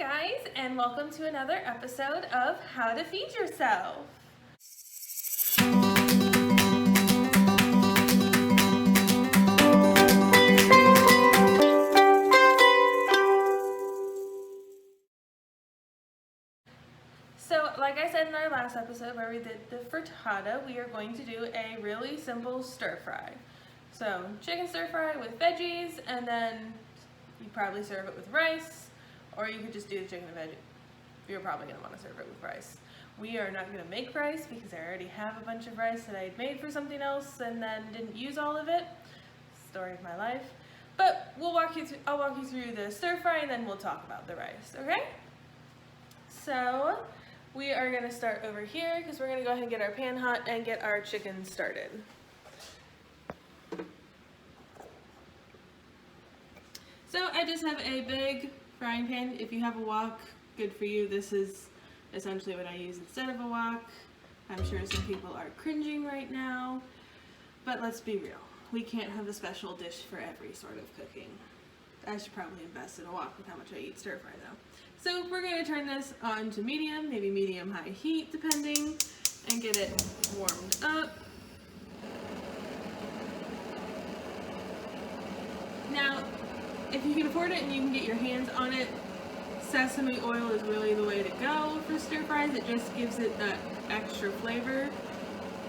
guys, and welcome to another episode of How to Feed Yourself. So, like I said in our last episode where we did the frittata, we are going to do a really simple stir fry. So, chicken stir fry with veggies, and then you probably serve it with rice, or you could just do the chicken and veggie. You're probably going to want to serve it with rice. We are not going to make rice because I already have a bunch of rice that I had made for something else and then didn't use all of it. Story of my life. But I'll walk you through the stir fry and then we'll talk about the rice, okay? So we are going to start over here because we're going to go ahead and get our pan hot and get our chicken started. So I just have a big frying pan. If you have a wok, good for you. This is essentially what I use instead of a wok. I'm sure some people are cringing right now, but let's be real. We can't have a special dish for every sort of cooking. I should probably invest in a wok with how much I eat stir fry though. So we're going to turn this on to medium, maybe medium-high heat depending, and get it warmed up. Now, if you can afford it and you can get your hands on it, sesame oil is really the way to go for stir fries. It just gives it that extra flavor.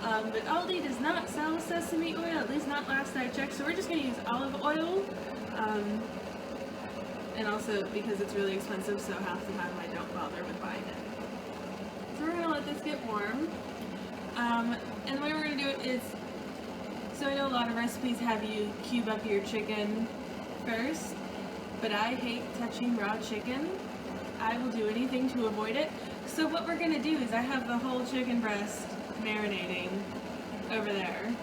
But Aldi does not sell sesame oil, at least not last I checked, so we're just going to use olive oil. And also because it's really expensive, so half the time I don't bother with buying it. So we're going to let this get warm. And the way we're going to do it is, so I know a lot of recipes have you cube up your chicken first, but I hate touching raw chicken. I will do anything to avoid it. So what we're going to do is I have the whole chicken breast marinating over there.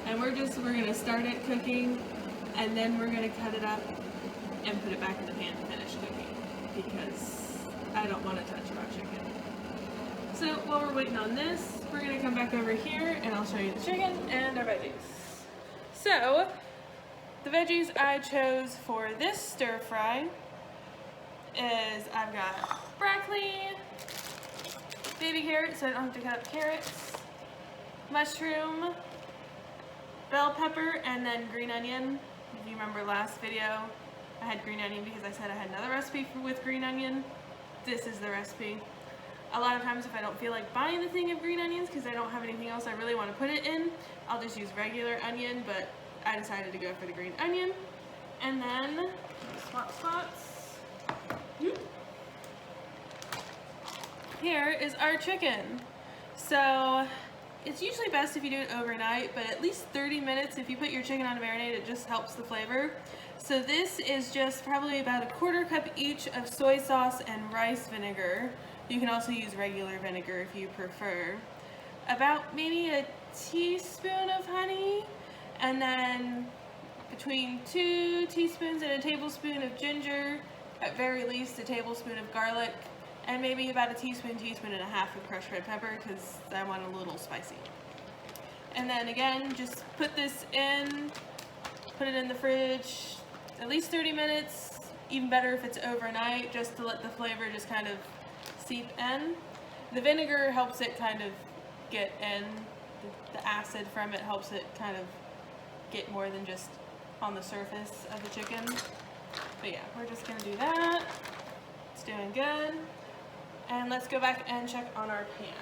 And we're going to start it cooking, and then we're going to cut it up and put it back in the pan to finish cooking because I don't want to touch raw chicken. So while we're waiting on this, we're going to come back over here and I'll show you the chicken and our veggies. So the veggies I chose for this stir fry is I've got broccoli, baby carrots so I don't have to cut up carrots, mushroom, bell pepper, and then green onion. If you remember last video, I had green onion because I said I had another recipe with green onion. This is the recipe. A lot of times if I don't feel like buying the thing of green onions because I don't have anything else I really want to put it in, I'll just use regular onion, but I decided to go for the green onion. And then swap spots. Here is our chicken. So it's usually best if you do it overnight, but at least 30 minutes if you put your chicken on a marinade, it just helps the flavor. So this is just probably about a 1/4 cup each of soy sauce and rice vinegar. You can also use regular vinegar if you prefer. About maybe a teaspoon of honey, and then between 2 teaspoons and a tablespoon of ginger, at very least a tablespoon of garlic, and maybe about a teaspoon and a half of crushed red pepper because I want a little spicy. And then again, just put this in, put it in the fridge at least 30 minutes, even better if it's overnight, just to let the flavor just kind of seep in. The vinegar helps it kind of get in, the acid from it helps it kind of get more than just on the surface of the chicken. But yeah, we're just gonna do that. It's doing good. And let's go back and check on our pan.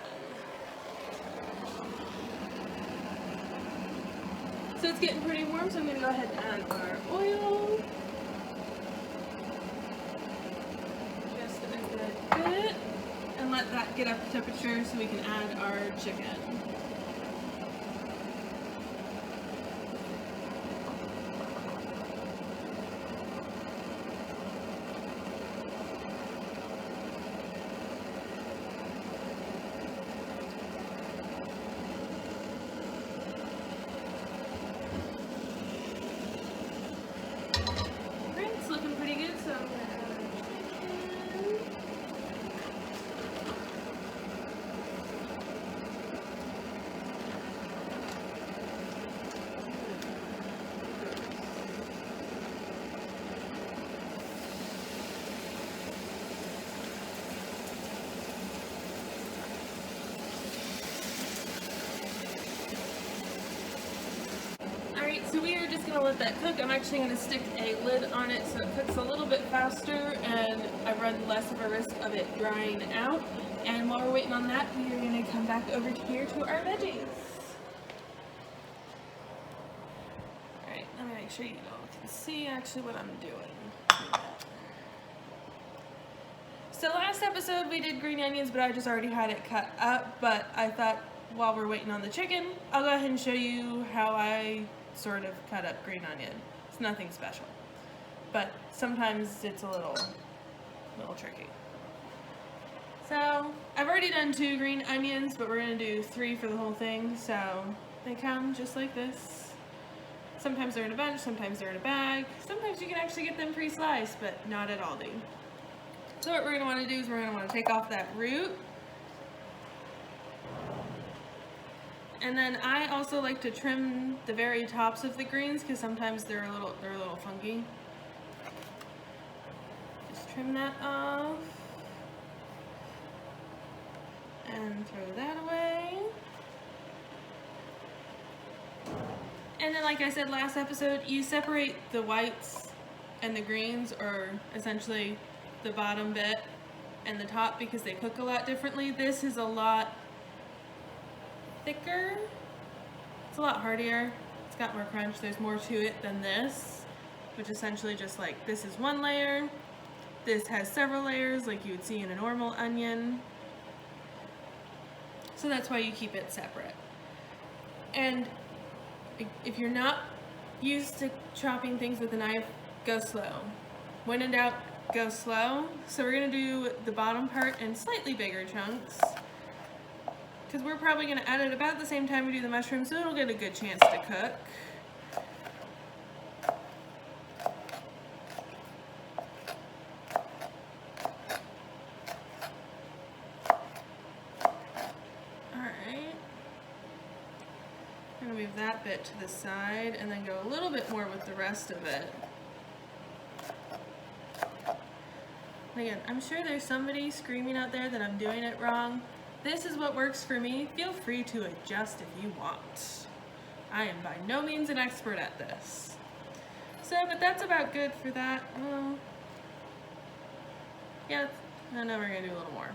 So it's getting pretty warm, so I'm gonna go ahead and add our oil. Just a good bit. And let that get up to temperature so we can add our chicken. gonna let that cook. I'm actually gonna stick a lid on it so it cooks a little bit faster and I run less of a risk of it drying out. And while we're waiting on that, we are gonna come back over here to our veggies. Alright, let me make sure you all can see actually what I'm doing. So last episode we did green onions, but I just already had it cut up, but I thought while we're waiting on the chicken, I'll go ahead and show you how I sort of cut up green onion. It's nothing special, but sometimes it's a little tricky. So I've already done 2 green onions, but we're gonna do 3 for the whole thing. So they come just like this. Sometimes they're in a bunch, sometimes they're in a bag. Sometimes you can actually get them pre-sliced, but not at Aldi. So what we're gonna wanna do is we're gonna wanna take off that root. And then I also like to trim the very tops of the greens because sometimes they're a little funky. Just trim that off. And throw that away. And then like I said last episode, you separate the whites and the greens, or essentially the bottom bit and the top, because they cook a lot differently. This is a lot thicker. It's a lot heartier. It's got more crunch. There's more to it than this, which essentially just like this is one layer. This has several layers like you would see in a normal onion. So that's why you keep it separate. And if you're not used to chopping things with a knife, go slow. When in doubt, go slow. So we're gonna do the bottom part in slightly bigger chunks, because we're probably gonna add it about the same time we do the mushrooms, so it'll get a good chance to cook. Move that bit to the side and then go a little bit more with the rest of it. Again, I'm sure there's somebody screaming out there that I'm doing it wrong. This is what works for me. Feel free to adjust if you want. I am by no means an expert at this. So, but that's about good for that. Yeah, I know we're gonna do a little more.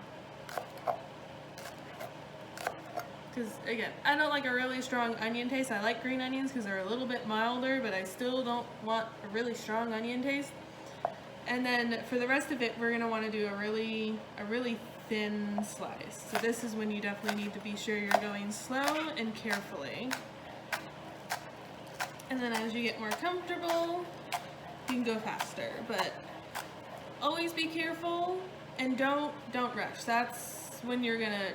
Because again, I don't like a really strong onion taste. I like green onions because they're a little bit milder, but I still don't want a really strong onion taste. And then for the rest of it, we're gonna want to do a really thin slice. So this is when you definitely need to be sure you're going slow and carefully. And then as you get more comfortable, you can go faster. But always be careful and don't rush. That's when you're gonna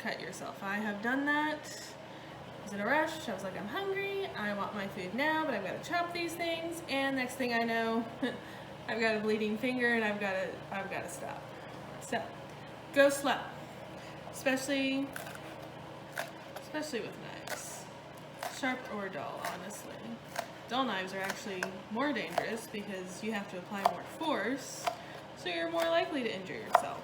cut yourself. I have done that. I was in a rush. I was like, I'm hungry. I want my food now, but I've got to chop these things. And next thing I know, I've got a bleeding finger and I've got to stop. So go slow, especially with knives, sharp or dull. Honestly, dull knives are actually more dangerous because you have to apply more force, so you're more likely to injure yourself.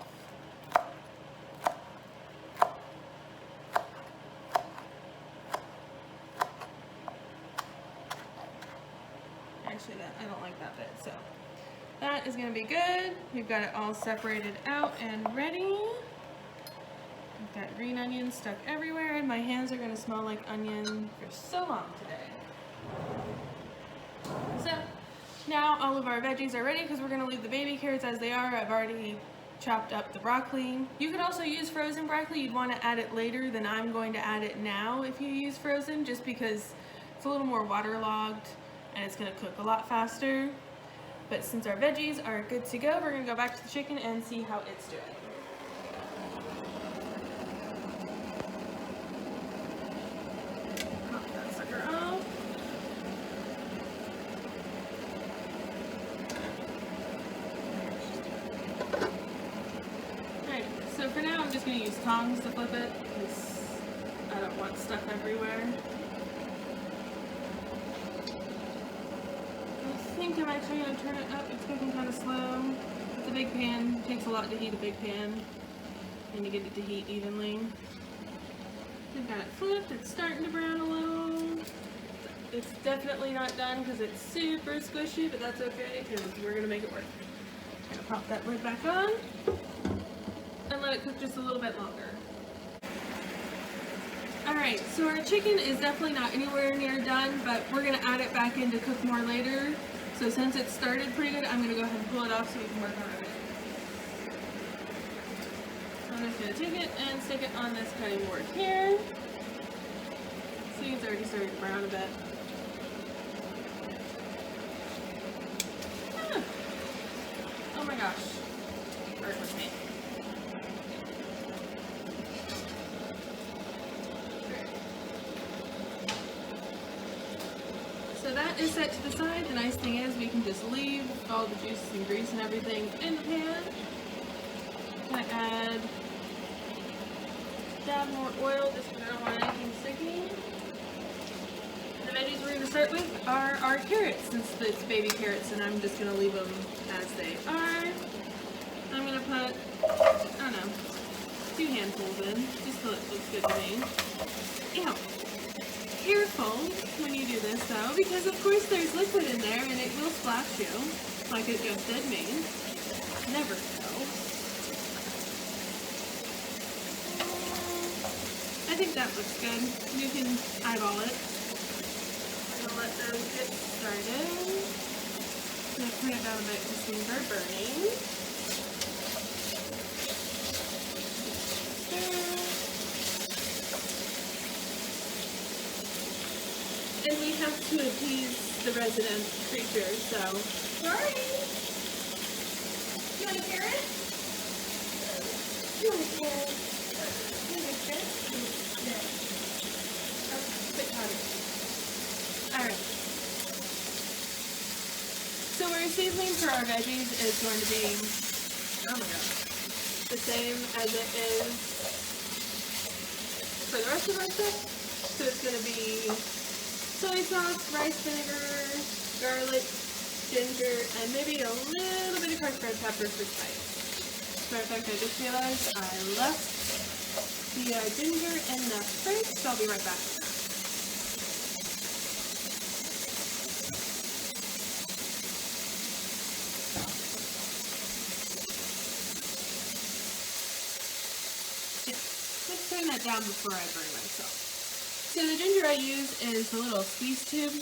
Actually, I don't like that bit, so that is going to be good. We've got it all separated out and ready. I've got green onions stuck everywhere, and my hands are going to smell like onion for so long today. So now all of our veggies are ready because we're going to leave the baby carrots as they are. I've already chopped up the broccoli. You could also use frozen broccoli. You'd want to add it later than I'm going to add it now if you use frozen, just because it's a little more waterlogged and it's going to cook a lot faster. But since our veggies are good to go, we're going to go back to the chicken and see how it's doing. Pop that sucker off. Alright, so for now I'm just going to use tongs to flip it because I don't want stuff everywhere. I think I'm actually going to turn it up. It's cooking kind of slow. It's a big pan. It takes a lot to heat a big pan and you get it to heat evenly. We've got it flipped. It's starting to brown a little. It's definitely not done because it's super squishy, but that's okay because we're going to make it work. I'm going to pop that lid back on and let it cook just a little bit longer. Alright, so our chicken is definitely not anywhere near done, but we're going to add it back in to cook more later. So since it started pretty good, I'm going to go ahead and pull it off so we can work on it. So I'm just going to take it and stick it on this cutting board here. See, it's already starting to brown a bit. Ah. Oh my gosh. Burn with me. So that is set to the side. The nice thing is we can just leave all the juices and grease and everything in the pan. I'm going to add a dab more oil just because I don't want anything sticky. The veggies we're going to start with are our carrots, since it's baby carrots, and I'm just going to leave them as they are. I'm going to put, I don't know, 2 handfuls in, just so it looks good to me. Ew. Careful when you do this though, because of course there's liquid in there and it will splash you, like it just did me. Never so. I think that looks good. You can eyeball it. I'm going to let those get started. I'm going to turn it down a bit because things are burning. And we have to appease the resident creature, so. Sorry! You want a carrot? You want a carrot? You want a carrot? No. Bit harder. Alright. So our seasoning for our veggies is going to be, oh my gosh, the same as it is for the rest of our stuff. So it's going to be soy sauce, rice vinegar, garlic, ginger, and maybe a little bit of crushed red pepper for spice. As a matter of fact, I just realized I left the ginger in the fridge, so I'll be right back with that. Yeah, let's turn that down before I burn myself. So the ginger I use is the little squeeze tube.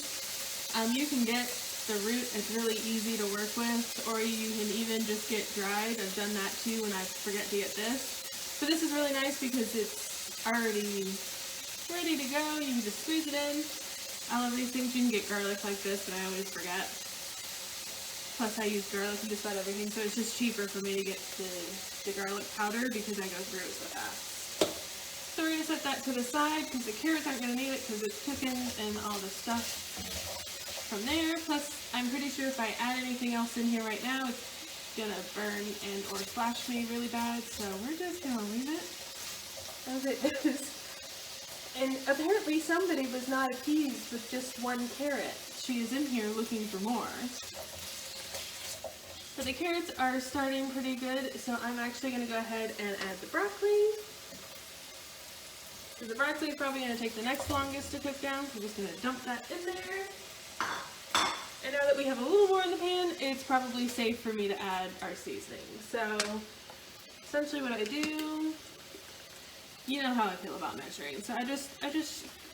You can get the root, it's really easy to work with, or you can even just get dried. I've done that too when I forget to get this. But this is really nice because it's already ready to go. You can just squeeze it in. I love these things. You can get garlic like this, but I always forget. Plus I use garlic in just about everything, so it's just cheaper for me to get the garlic powder because I go through it so fast. So we're going to set that to the side because the carrots aren't going to need it because it's cooking and all the stuff from there. Plus, I'm pretty sure if I add anything else in here right now, it's going to burn and or splash me really bad. So we're just going to leave it as it is. And apparently somebody was not appeased with just 1 carrot. She is in here looking for more. But the carrots are starting pretty good, so I'm actually going to go ahead and add the broccoli. The broccoli is probably going to take the next longest to cook down, so I'm just going to dump that in there. And now that we have a little more in the pan, it's probably safe for me to add our seasoning. So, essentially what I do, you know how I feel about measuring. So I just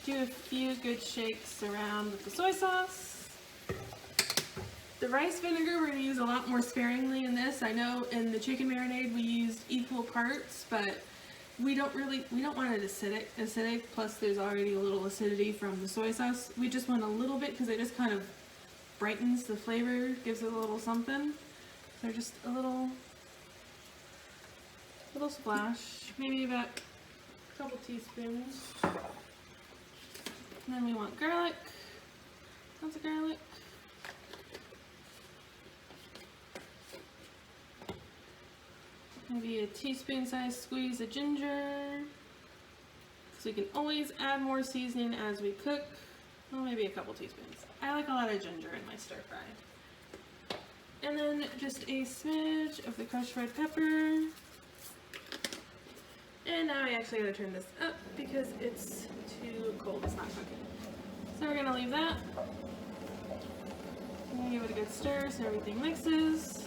do a few good shakes around with the soy sauce. The rice vinegar we're going to use a lot more sparingly in this. I know in the chicken marinade we used equal parts, but we don't want it acidic, plus there's already a little acidity from the soy sauce. We just want a little bit because it just kind of brightens the flavor, gives it a little something. So just a little splash, maybe about a couple teaspoons. And then we want garlic, lots of garlic. Maybe a teaspoon-sized squeeze of ginger. So we can always add more seasoning as we cook. Well, maybe a couple teaspoons. I like a lot of ginger in my stir fry. And then just a smidge of the crushed red pepper. And now I actually gotta turn this up because it's too cold. It's not cooking. So we're gonna leave that. I'm gonna give it a good stir so everything mixes.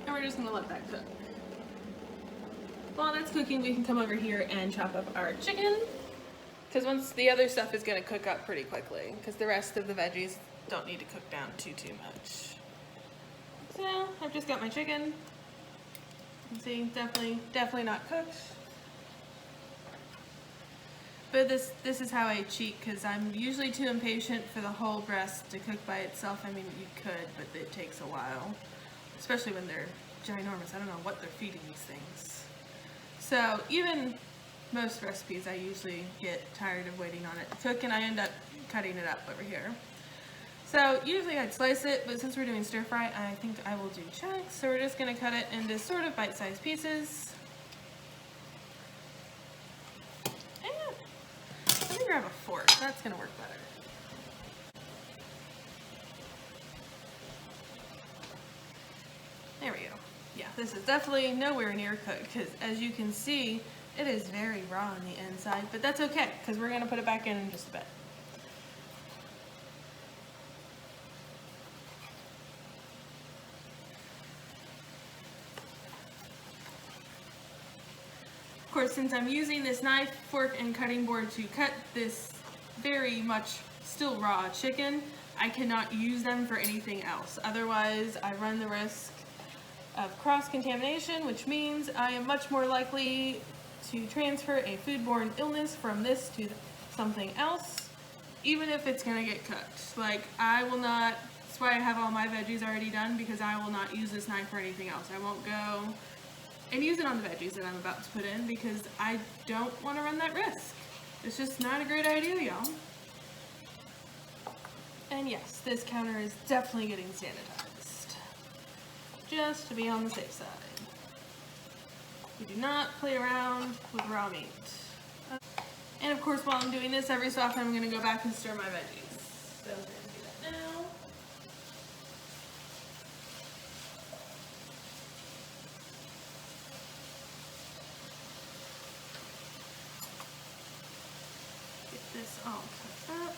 And we're just gonna let that cook. While that's cooking, we can come over here and chop up our chicken. Because once the other stuff is going to cook up pretty quickly, because the rest of the veggies don't need to cook down too much. So I've just got my chicken. You can see, definitely not cooked. But this is how I cheat, because I'm usually too impatient for the whole breast to cook by itself. I mean, you could, but it takes a while, especially when they're ginormous. I don't know what they're feeding these things. So even most recipes, I usually get tired of waiting on it to cook, and I end up cutting it up over here. So usually I'd slice it, but since we're doing stir fry, I think I will do chunks. So we're just going to cut it into sort of bite-sized pieces. And let me grab a fork. That's going to work better. There we go. Yeah, this is definitely nowhere near cooked, because as you can see, it is very raw on the inside, but that's okay, because we're going to put it back in just a bit. Of course, since I'm using this knife, fork, and cutting board to cut this very much still raw chicken, I cannot use them for anything else. Otherwise, I run the risk of cross-contamination, which means I am much more likely to transfer a foodborne illness from this to something else, even if it's gonna get cooked. Like, I will not, that's why I have all my veggies already done, because I will not use this knife for anything else. I won't go and use it on the veggies that I'm about to put in, because I don't want to run that risk. It's just not a great idea, y'all. And yes, this counter is definitely getting sanitized, just to be on the safe side. We do not play around with raw meat. And of course, while I'm doing this, every so often I'm going to go back and stir my veggies. So I'm going to do that now. Get this all cooked up.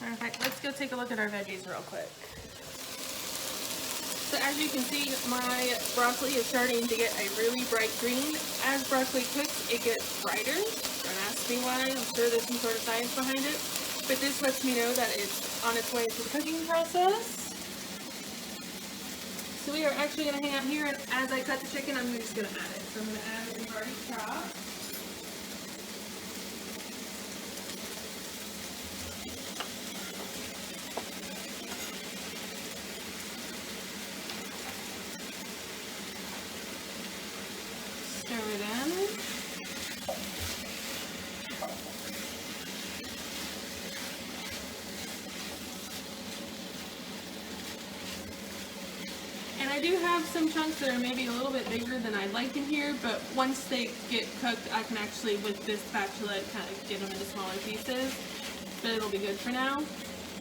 Perfect. Let's go take a look at our veggies real quick. So as you can see, my broccoli is starting to get a really bright green. As broccoli cooks, it gets brighter. Don't ask me why. I'm sure there's some sort of science behind it. But this lets me know that it's on its way to the cooking process. So we are actually going to hang out here, and as I cut the chicken, I'm just going to add it. So I'm going to add what we've already chopped. And I do have some chunks that are maybe a little bit bigger than I'd like in here, but once they get cooked, I can actually, with this spatula, kind of get them into smaller pieces. But it'll be good for now.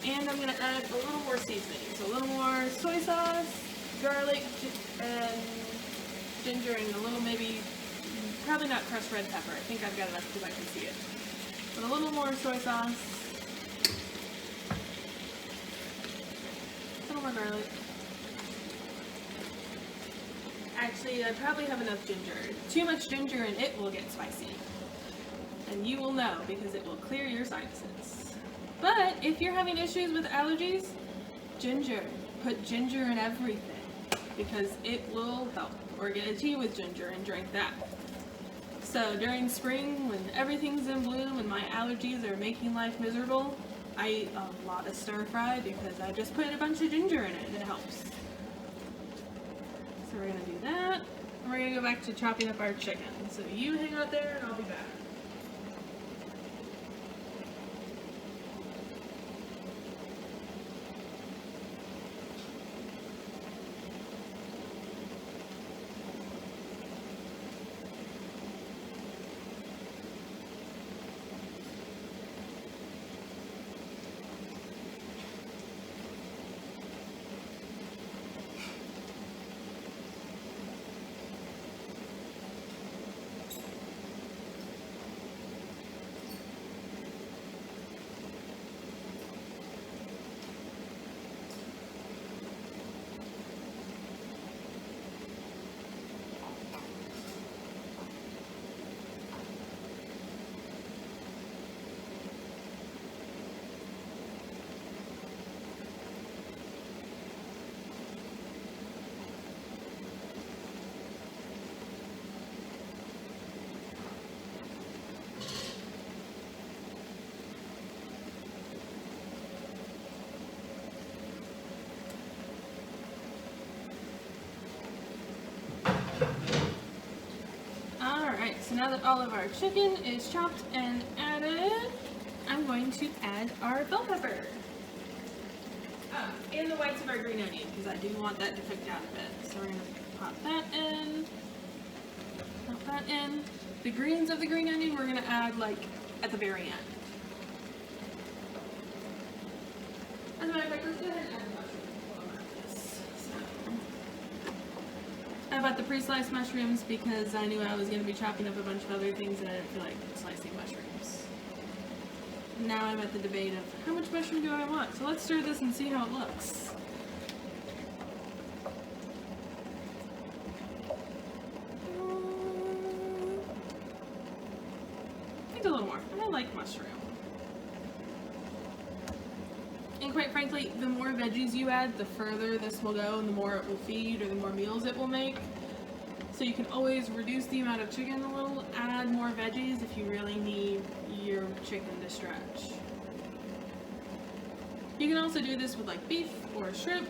And I'm going to add a little more seasoning. So a little more soy sauce, garlic, and ginger, and a little maybe, probably not crushed red pepper. I think I've got enough because I can see it. But a little more soy sauce. A little more garlic. Actually, I probably have enough ginger. Too much ginger and it will get spicy. And you will know, because it will clear your sinuses. But if you're having issues with allergies, ginger. Put ginger in everything, because it will help. Or get a tea with ginger and drink that. So during spring, when everything's in bloom and my allergies are making life miserable, I eat a lot of stir fry because I just put a bunch of ginger in it and it helps. So we're going to do that, and we're going to go back to chopping up our chicken. So you hang out there and I'll be back. now that all of our chicken is chopped and added, I'm going to add our bell pepper. And the whites of our green onion, because I do want that to cook down a bit. So we're going to pop that in. Pop that in. The greens of the green onion we're going to add like at the very end. As a matter of fact, let's go ahead and add the mushrooms while I'm at this. So, I bought the pre-sliced mushrooms because I knew I was going to be chopping up a bunch of other things and I didn't feel like slicing mushrooms. Now I'm at the debate of how much mushroom do I want. So let's stir this and see how it looks. I think a little more. I like mushroom. And quite frankly, the more veggies you add, the further this will go and the more it will feed or the more meals it will make. So you can always reduce the amount of chicken a little, add more veggies if you really need your chicken to stretch. You can also do this with like beef or shrimp.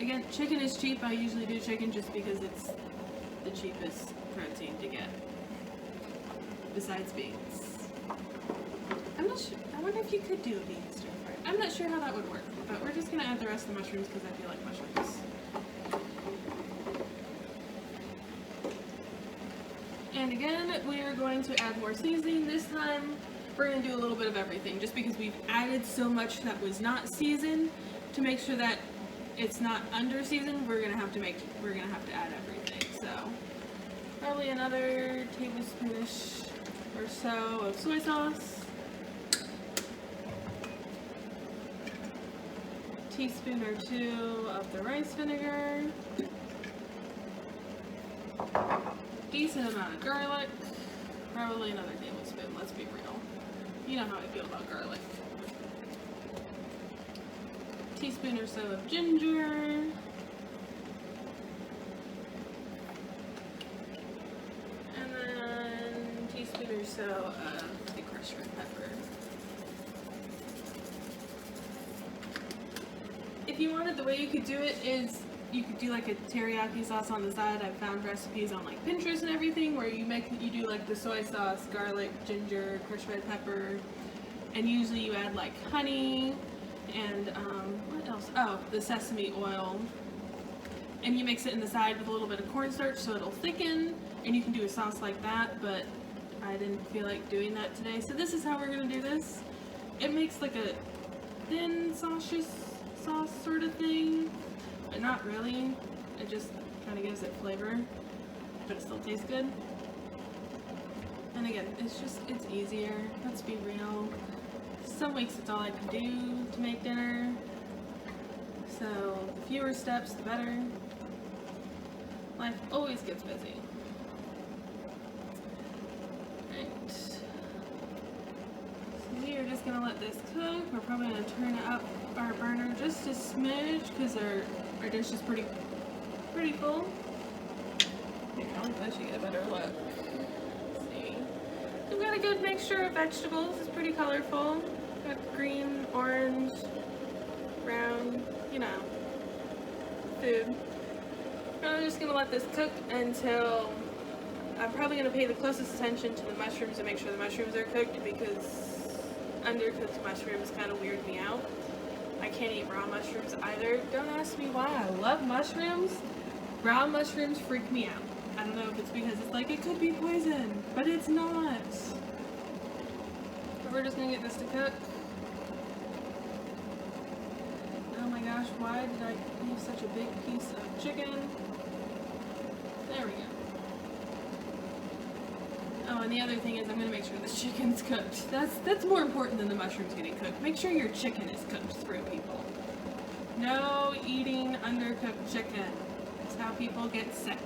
Again, chicken is cheap. I usually do chicken just because it's the cheapest protein to get, besides beans. I'm not sure. I wonder if you could do a bean stir fry. I'm not sure how that would work, but we're just going to add the rest of the mushrooms because I feel like mushrooms. And again, we are going to add more seasoning. This time, we're going to do a little bit of everything, just because we've added so much that was not seasoned. To make sure that it's not under seasoned, we're going to have to add everything. So, probably another tablespoonish or so of soy sauce, teaspoon or 2 of the rice vinegar. Decent amount of garlic, probably another tablespoon, let's be real. You know how I feel about garlic. Teaspoon or so of ginger. And then teaspoon or so of the crushed red pepper. If you wanted, the way you could do it is you could do like a teriyaki sauce on the side. I've found recipes on like Pinterest and everything where you do like the soy sauce, garlic, ginger, crushed red pepper, and usually you add like honey and what else? Oh, the sesame oil. And you mix it in the side with a little bit of cornstarch so it'll thicken, and you can do a sauce like that, but I didn't feel like doing that today. So this is how we're gonna do this. It makes like a thin sauce sort of thing. But not really. It just kind of gives it flavor, but it still tastes good. And again, it's easier. Let's be real. Some weeks it's all I can do to make dinner. So the fewer steps, the better. Life always gets busy. Right. So we are just gonna let this cook. We're probably gonna turn up our burner just a smidge because our dish is pretty full. Here, I'll let you get a better look. Let's see. We've got a good mixture of vegetables. It's pretty colorful. Got green, orange, brown, you know, food. I'm just gonna let this cook until I'm probably gonna pay the closest attention to the mushrooms and make sure the mushrooms are cooked, because undercooked mushrooms kind of weird me out. I can't eat raw mushrooms either. Don't ask me why. I love mushrooms. Raw mushrooms freak me out. I don't know if it's because it's like it could be poison, but it's not. But we're just gonna get this to cook. Oh my gosh, why did I leave such a big piece of chicken? There we go. Oh, and the other thing is I'm going to make sure the chicken's cooked. That's more important than the mushrooms getting cooked. Make sure your chicken is cooked through, people. No eating undercooked chicken. That's how people get sick.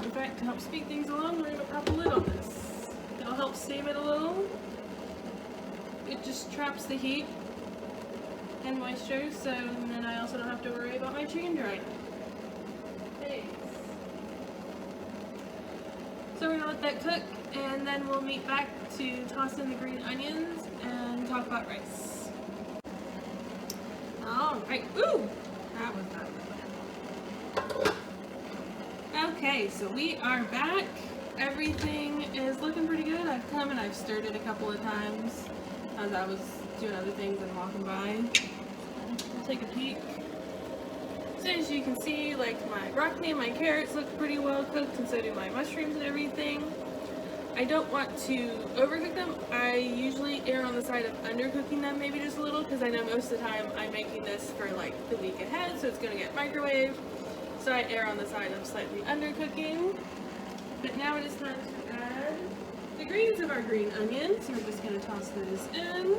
In fact, to help speed things along, we're going to pop a lid on this. It'll help steam it a little. It just traps the heat and moisture, so then I also don't have to worry about my chicken drying. Thanks. So we're going to let that cook, and then we'll meet back to toss in the green onions and talk about rice. Alright, ooh! That was not good. Okay, so we are back. Everything is looking pretty good. I've come and I've stirred it a couple of times as I was doing other things and walking by. I'll take a peek. So as you can see, like my broccoli and my carrots look pretty well cooked, and so do my mushrooms and everything. I don't want to overcook them. I usually err on the side of undercooking them maybe just a little, because I know most of the time I'm making this for like the week ahead, so it's going to get microwaved. So I err on the side of slightly undercooking. But now it is time to add the greens of our green onion. So we're just going to toss those in.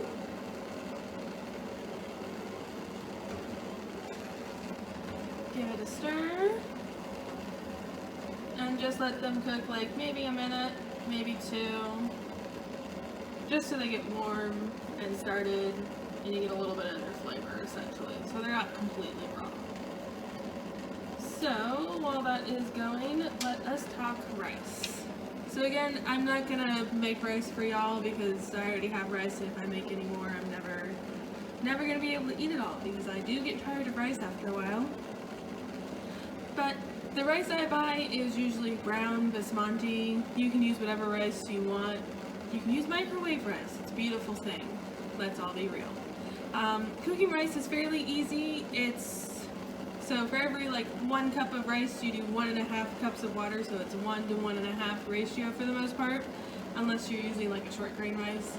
Give it a stir. And just let them cook like maybe a minute, maybe two. Just so they get warm and started and you get a little bit of their flavor essentially. So they're not completely raw. So while that is going, let us talk rice. So again, I'm not gonna make rice for y'all because I already have rice, and if I make any more, I'm never gonna be able to eat it all because I do get tired of rice after a while. But the rice I buy is usually brown basmati. You can use whatever rice you want. You can use microwave rice. It's a beautiful thing. Let's all be real. Cooking rice is fairly easy. So for every like 1 cup of rice, you do 1.5 cups of water, so it's 1 to 1.5 ratio for the most part, unless you're using like a short grain rice.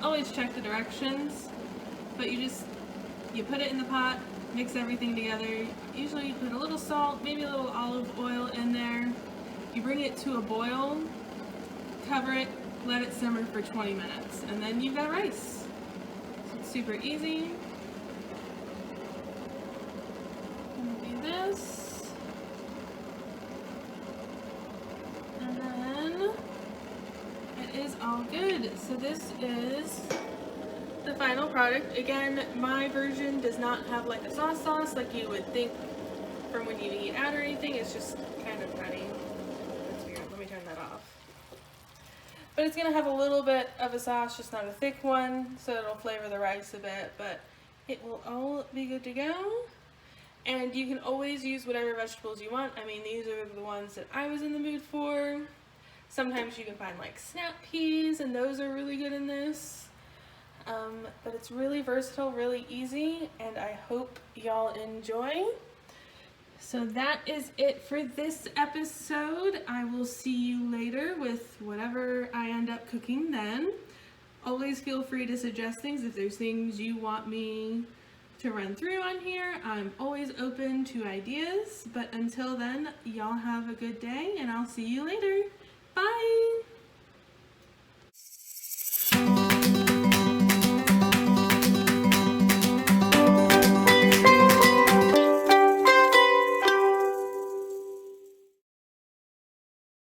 Always check the directions, but you put it in the pot, mix everything together. Usually you put a little salt, maybe a little olive oil in there. You bring it to a boil, cover it, let it simmer for 20 minutes, and then you've got rice. So it's super easy. This, and then it is all good. So this is the final product. Again, my version does not have like a sauce like you would think from when you eat out or anything. It's just kind of nutty. That's weird. Let me turn that off. But it's gonna have a little bit of a sauce, just not a thick one, so it'll flavor the rice a bit, but it will all be good to go. And you can always use whatever vegetables you want. I mean, these are the ones that I was in the mood for. Sometimes you can find like snap peas, and those are really good in this. But it's really versatile, really easy, and I hope y'all enjoy. So that is it for this episode. I will see you later with whatever I end up cooking then. Always feel free to suggest things if there's things you want me to run through on here. I'm always open to ideas, but until then, y'all have a good day, and I'll see you later. Bye!